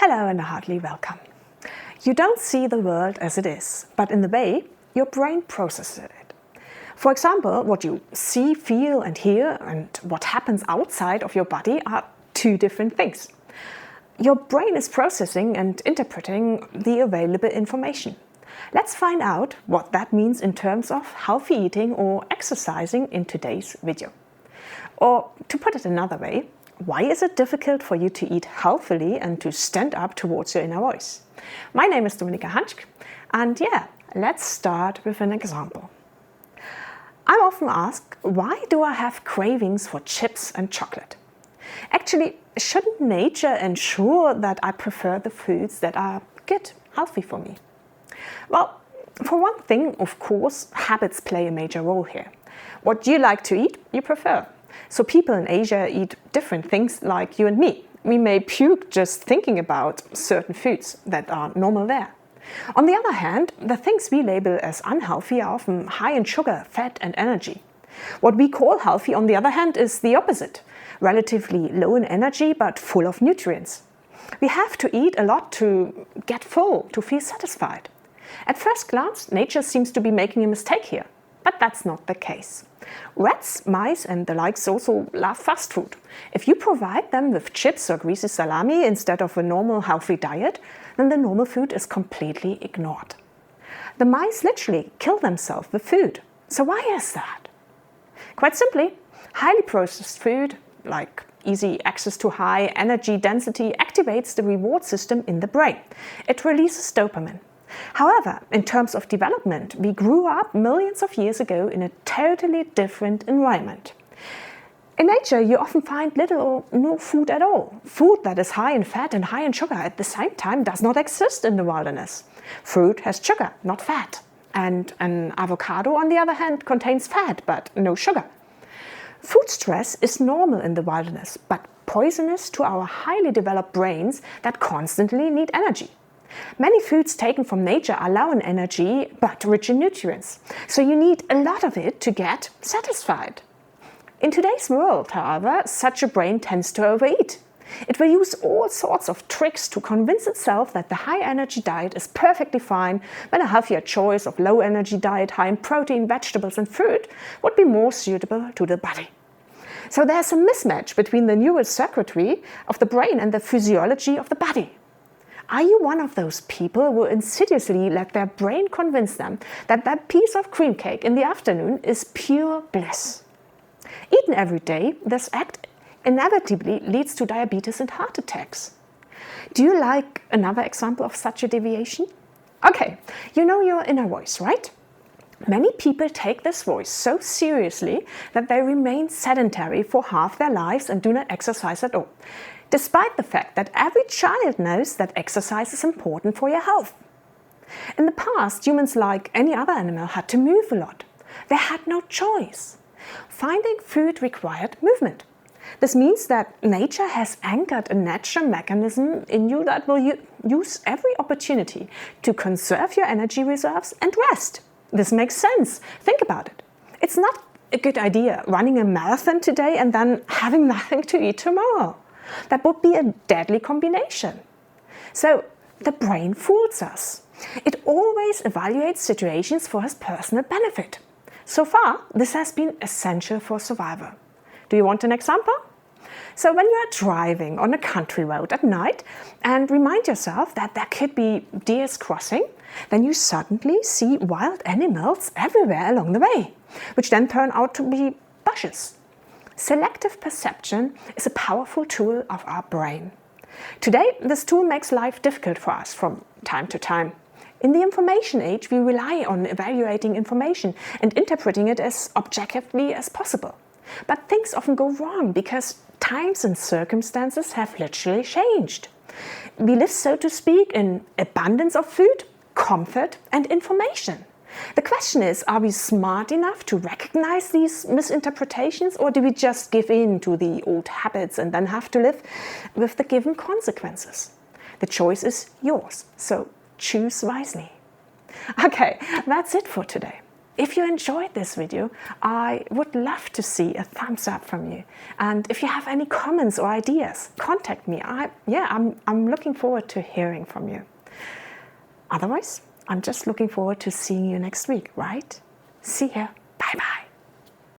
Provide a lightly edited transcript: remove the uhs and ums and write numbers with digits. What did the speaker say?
Hello and a hearty welcome. You don't see the world as it is, but in the way your brain processes it. For example, what you see, feel and hear and what happens outside of your body are two different things. Your brain is processing and interpreting the available information. Let's find out what that means in terms of healthy eating or exercising in today's video. Or to put it another way, why is it difficult for you to eat healthily and to stand up towards your inner voice? My name is Dominika Hanschk, and let's start with an example. I'm often asked, why do I have cravings for chips and chocolate? Actually, shouldn't nature ensure that I prefer the foods that are good, healthy for me? Well, for one thing, of course, habits play a major role here. What you like to eat, you prefer. So people in Asia eat different things like you and me. We may puke just thinking about certain foods that are normal there. On the other hand, the things we label as unhealthy are often high in sugar, fat and energy. What we call healthy, on the other hand, is the opposite. Relatively low in energy but full of nutrients. We have to eat a lot to get full, to feel satisfied. At first glance, nature seems to be making a mistake here. But that's not the case. Rats, mice and the likes also love fast food. If you provide them with chips or greasy salami instead of a normal healthy diet, then the normal food is completely ignored. The mice literally kill themselves with food. So why is that? Quite simply, highly processed food, like easy access to high energy density, activates the reward system in the brain. It releases dopamine. However, in terms of development, we grew up millions of years ago in a totally different environment. In nature, you often find little or no food at all. Food that is high in fat and high in sugar at the same time does not exist in the wilderness. Fruit has sugar, not fat. And an avocado, on the other hand, contains fat, but no sugar. Food stress is normal in the wilderness, but poisonous to our highly developed brains that constantly need energy. Many foods taken from nature are low in energy but rich in nutrients, so you need a lot of it to get satisfied. In today's world, however, such a brain tends to overeat. It will use all sorts of tricks to convince itself that the high-energy diet is perfectly fine when a healthier choice of low-energy diet high in protein, vegetables and fruit would be more suitable to the body. So there's a mismatch between the neural circuitry of the brain and the physiology of the body. Are you one of those people who insidiously let their brain convince them that that piece of cream cake in the afternoon is pure bliss? Eaten every day, this act inevitably leads to diabetes and heart attacks. Do you like another example of such a deviation? Okay, you know your inner voice, right? Many people take this voice so seriously that they remain sedentary for half their lives and do not exercise at all, despite the fact that every child knows that exercise is important for your health. In the past, humans, like any other animal, had to move a lot. They had no choice. Finding food required movement. This means that nature has anchored a natural mechanism in you that will use every opportunity to conserve your energy reserves and rest. This makes sense. Think about it. It's not a good idea running a marathon today and then having nothing to eat tomorrow. That would be a deadly combination. So the brain fools us. It always evaluates situations for its personal benefit. So far, this has been essential for survival. Do you want an example? So when you are driving on a country road at night and remind yourself that there could be deer crossing, then you suddenly see wild animals everywhere along the way, which then turn out to be bushes. Selective perception is a powerful tool of our brain. Today, this tool makes life difficult for us from time to time. In the information age, we rely on evaluating information and interpreting it as objectively as possible. But things often go wrong because times and circumstances have literally changed. We live, so to speak, in abundance of food, comfort and information. The question is, are we smart enough to recognize these misinterpretations, or do we just give in to the old habits and then have to live with the given consequences? The choice is yours, so choose wisely. Okay, that's it for today. If you enjoyed this video, I would love to see a thumbs up from you. And if you have any comments or ideas, contact me. I'm looking forward to hearing from you. Otherwise, I'm just looking forward to seeing you next week, right? See ya.